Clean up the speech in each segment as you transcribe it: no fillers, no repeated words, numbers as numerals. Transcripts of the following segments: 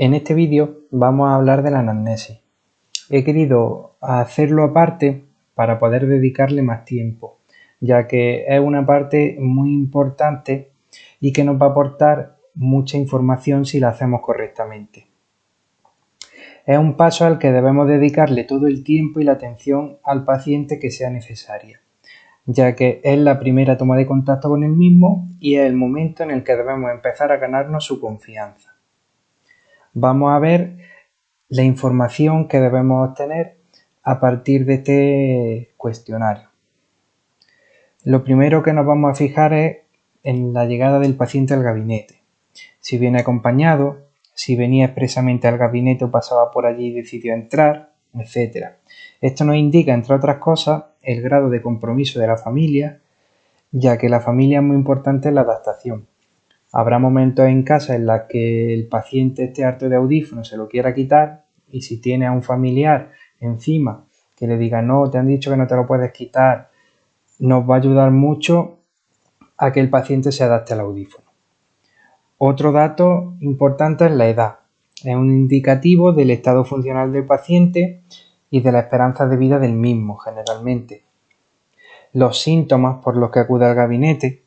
En este vídeo vamos a hablar de la anamnesis. He querido hacerlo aparte para poder dedicarle más tiempo, ya que es una parte muy importante y que nos va a aportar mucha información si la hacemos correctamente. Es un paso al que debemos dedicarle todo el tiempo y la atención al paciente que sea necesaria, ya que es la primera toma de contacto con el mismo y es el momento en el que debemos empezar a ganarnos su confianza. Vamos a ver la información que debemos obtener a partir de este cuestionario. Lo primero que nos vamos a fijar es en la llegada del paciente al gabinete. Si viene acompañado, si venía expresamente al gabinete o pasaba por allí y decidió entrar, etc. Esto nos indica, entre otras cosas, el grado de compromiso de la familia, ya que la familia es muy importante en la adaptación. Habrá momentos en casa en los que el paciente esté harto de audífonos, se lo quiera quitar, y si tiene a un familiar encima que le diga no, te han dicho que no te lo puedes quitar, nos va a ayudar mucho a que el paciente se adapte al audífono. Otro dato importante es la edad. Es un indicativo del estado funcional del paciente y de la esperanza de vida del mismo, generalmente. Los síntomas por los que acude al gabinete.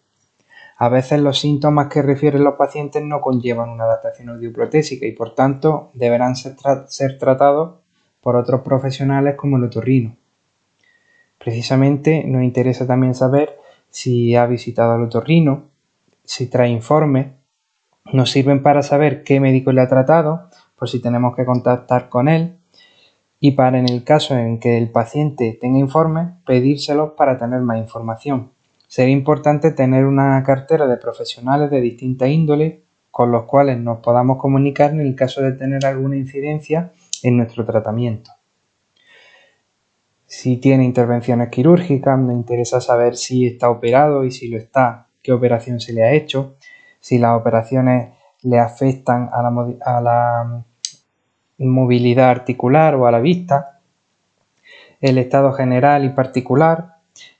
A veces los síntomas que refieren los pacientes no conllevan una adaptación audioprotésica y por tanto deberán ser tratados por otros profesionales como el otorrino. Precisamente nos interesa también saber si ha visitado al otorrino, si trae informes. Nos sirven para saber qué médico le ha tratado, por si tenemos que contactar con él, y para, en el caso en que el paciente tenga informes, pedírselos para tener más información. Sería importante tener una cartera de profesionales de distinta índole con los cuales nos podamos comunicar en el caso de tener alguna incidencia en nuestro tratamiento. Si tiene intervenciones quirúrgicas, nos interesa saber si está operado y si lo está, qué operación se le ha hecho, si las operaciones le afectan a la movilidad articular o a la vista, el estado general y particular,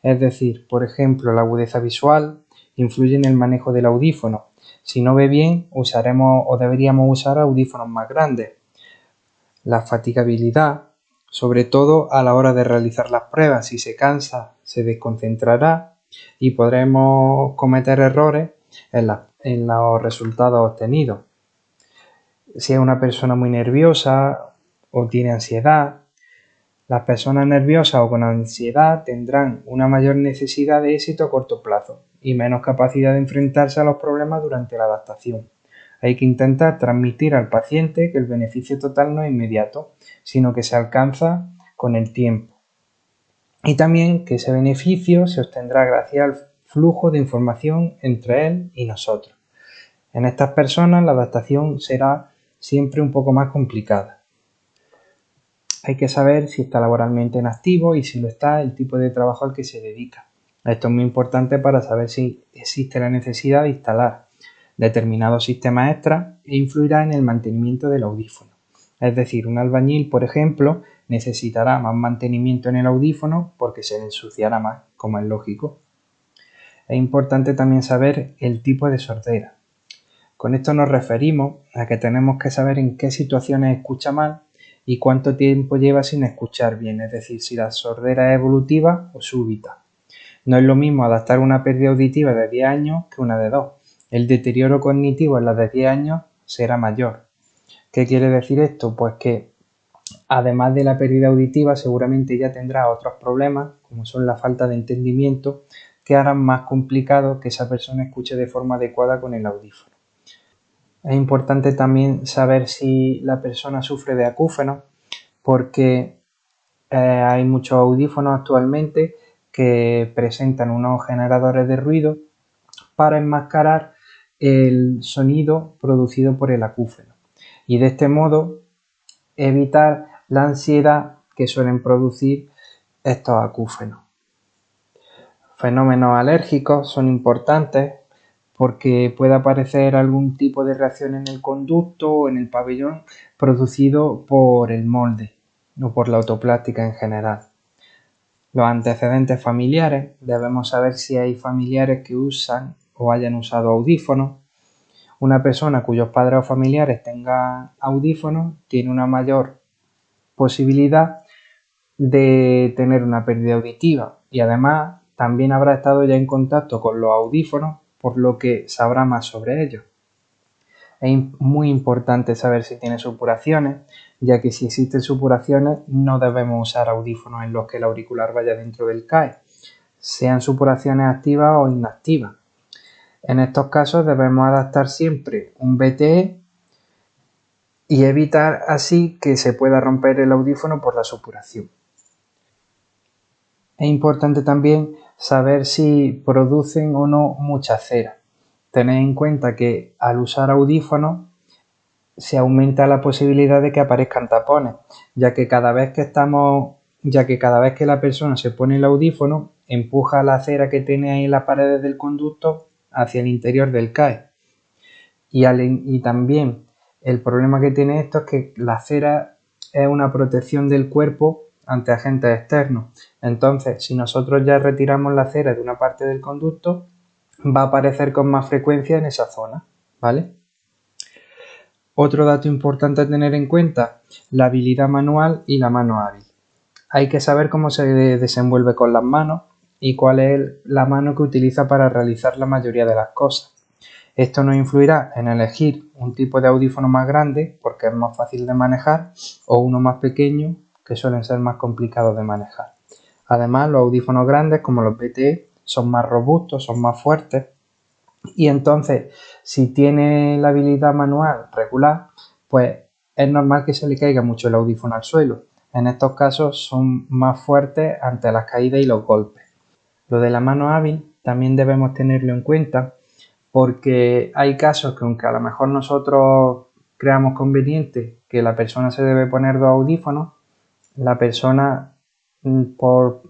es decir, por ejemplo, la agudeza visual influye en el manejo del audífono. Si no ve bien, usaremos o deberíamos usar audífonos más grandes. La fatigabilidad, sobre todo a la hora de realizar las pruebas, si se cansa, se desconcentrará y podremos cometer errores en los resultados obtenidos. Si es una persona muy nerviosa o tiene ansiedad, las personas nerviosas o con ansiedad tendrán una mayor necesidad de éxito a corto plazo y menos capacidad de enfrentarse a los problemas durante la adaptación. Hay que intentar transmitir al paciente que el beneficio total no es inmediato, sino que se alcanza con el tiempo. Y también que ese beneficio se obtendrá gracias al flujo de información entre él y nosotros. En estas personas la adaptación será siempre un poco más complicada. Hay que saber si está laboralmente en activo y si lo está, el tipo de trabajo al que se dedica. Esto es muy importante para saber si existe la necesidad de instalar determinados sistemas extras e influirá en el mantenimiento del audífono. Es decir, un albañil, por ejemplo, necesitará más mantenimiento en el audífono porque se le ensuciará más, como es lógico. Es importante también saber el tipo de sordera. Con esto nos referimos a que tenemos que saber en qué situaciones escucha mal y cuánto tiempo lleva sin escuchar bien, es decir, si la sordera es evolutiva o súbita. No es lo mismo adaptar una pérdida auditiva de 10 años que una de 2. El deterioro cognitivo en las de 10 años será mayor. ¿Qué quiere decir esto? Pues que además de la pérdida auditiva seguramente ya tendrá otros problemas, como son la falta de entendimiento, que harán más complicado que esa persona escuche de forma adecuada con el audífono. Es importante también saber si la persona sufre de acúfenos, porque hay muchos audífonos actualmente que presentan unos generadores de ruido para enmascarar el sonido producido por el acúfeno y de este modo evitar la ansiedad que suelen producir estos acúfenos. Fenómenos alérgicos son importantes porque puede aparecer algún tipo de reacción en el conducto o en el pabellón producido por el molde o por la autoplástica en general. Los antecedentes familiares, debemos saber si hay familiares que usan o hayan usado audífonos. Una persona cuyos padres o familiares tengan audífonos tiene una mayor posibilidad de tener una pérdida auditiva y además también habrá estado ya en contacto con los audífonos, por lo que sabrá más sobre ellos. Es muy importante saber si tiene supuraciones, ya que si existen supuraciones no debemos usar audífonos en los que el auricular vaya dentro del CAE, sean supuraciones activas o inactivas. En estos casos debemos adaptar siempre un BTE y evitar así que se pueda romper el audífono por la supuración. Es importante también saber si producen o no mucha cera. Tened en cuenta que al usar audífonos se aumenta la posibilidad de que aparezcan tapones, ya que cada vez que la persona se pone el audífono, empuja la cera que tiene ahí en las paredes del conducto hacia el interior del CAE. Y también el problema que tiene esto es que la cera es una protección del cuerpo ante agentes externos. Entonces, si nosotros ya retiramos la cera de una parte del conducto, va a aparecer con más frecuencia en esa zona, ¿vale? Otro dato importante a tener en cuenta, la habilidad manual y la mano hábil. Hay que saber cómo se desenvuelve con las manos y cuál es la mano que utiliza para realizar la mayoría de las cosas. Esto nos influirá en elegir un tipo de audífono más grande porque es más fácil de manejar o uno más pequeño que suelen ser más complicados de manejar. Además, los audífonos grandes como los BTE son más robustos, son más fuertes y entonces si tiene la habilidad manual regular, pues es normal que se le caiga mucho el audífono al suelo. En estos casos son más fuertes ante las caídas y los golpes. Lo de la mano hábil también debemos tenerlo en cuenta porque hay casos que aunque a lo mejor nosotros creamos conveniente que la persona se debe poner dos audífonos, la persona por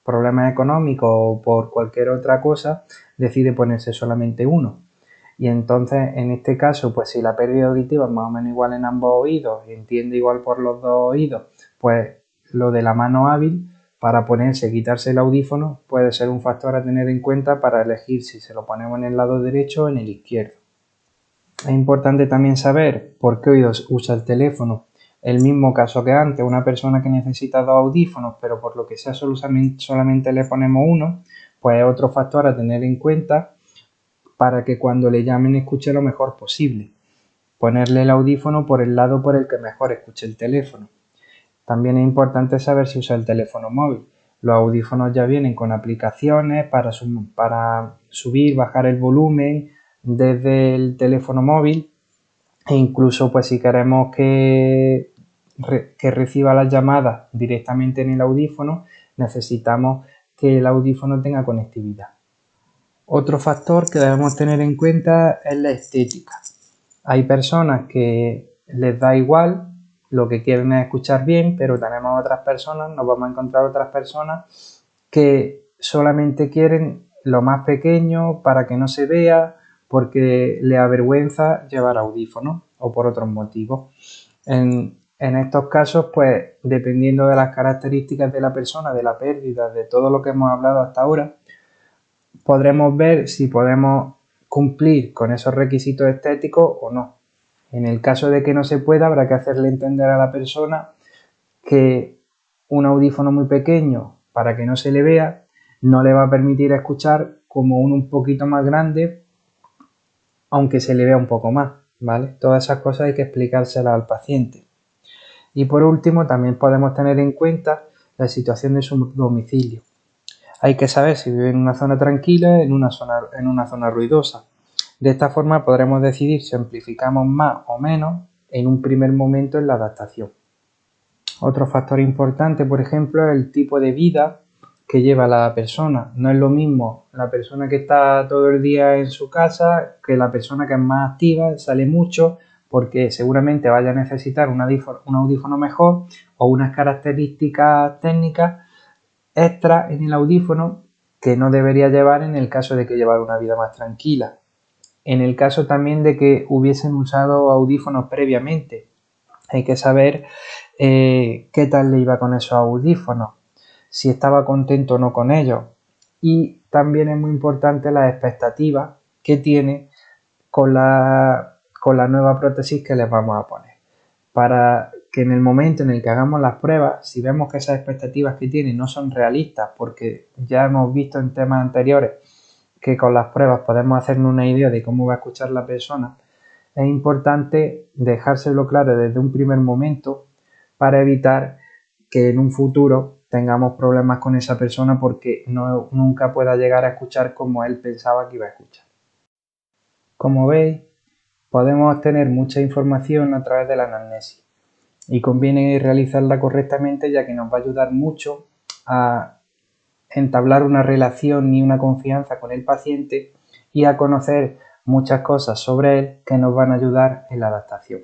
problemas económicos o por cualquier otra cosa decide ponerse solamente uno. Y entonces en este caso, pues si la pérdida auditiva es más o menos igual en ambos oídos y entiende igual por los dos oídos, pues lo de la mano hábil para ponerse y quitarse el audífono puede ser un factor a tener en cuenta para elegir si se lo ponemos en el lado derecho o en el izquierdo. Es importante también saber por qué oídos usa el teléfono. El mismo caso que antes, una persona que necesita dos audífonos, pero por lo que sea solamente le ponemos uno, pues es otro factor a tener en cuenta para que cuando le llamen escuche lo mejor posible. Ponerle el audífono por el lado por el que mejor escuche el teléfono. También es importante saber si usa el teléfono móvil. Los audífonos ya vienen con aplicaciones para subir, bajar el volumen desde el teléfono móvil e incluso pues si queremos que reciba las llamadas directamente en el audífono, necesitamos que el audífono tenga conectividad. Otro factor que debemos tener en cuenta es la estética. Hay personas que les da igual, lo que quieren es escuchar bien, pero tenemos otras personas, nos vamos a encontrar otras personas que solamente quieren lo más pequeño para que no se vea porque le avergüenza llevar audífonos o por otros motivos. En estos casos, pues dependiendo de las características de la persona, de la pérdida, de todo lo que hemos hablado hasta ahora, podremos ver si podemos cumplir con esos requisitos estéticos o no. En el caso de que no se pueda, habrá que hacerle entender a la persona que un audífono muy pequeño, para que no se le vea, no le va a permitir escuchar como uno un poquito más grande, aunque se le vea un poco más, ¿vale? Todas esas cosas hay que explicárselas al paciente. Y por último, también podemos tener en cuenta la situación de su domicilio. Hay que saber si vive en una zona tranquila, en una zona ruidosa. De esta forma podremos decidir si amplificamos más o menos en un primer momento en la adaptación. Otro factor importante, por ejemplo, es el tipo de vida que lleva la persona. No es lo mismo la persona que está todo el día en su casa que la persona que es más activa, sale mucho, porque seguramente vaya a necesitar un audífono mejor o unas características técnicas extra en el audífono que no debería llevar en el caso de que llevara una vida más tranquila. En el caso también de que hubiesen usado audífonos previamente, hay que saber qué tal le iba con esos audífonos, si estaba contento o no con ellos. Y también es muy importante las expectativas que tiene con la nueva prótesis que les vamos a poner. Para que en el momento en el que hagamos las pruebas, si vemos que esas expectativas que tienen no son realistas, porque ya hemos visto en temas anteriores que con las pruebas podemos hacernos una idea de cómo va a escuchar la persona, es importante dejárselo claro desde un primer momento para evitar que en un futuro tengamos problemas con esa persona porque nunca pueda llegar a escuchar como él pensaba que iba a escuchar. Como veis, podemos obtener mucha información a través de la anamnesis y conviene realizarla correctamente, ya que nos va a ayudar mucho a entablar una relación y una confianza con el paciente y a conocer muchas cosas sobre él que nos van a ayudar en la adaptación.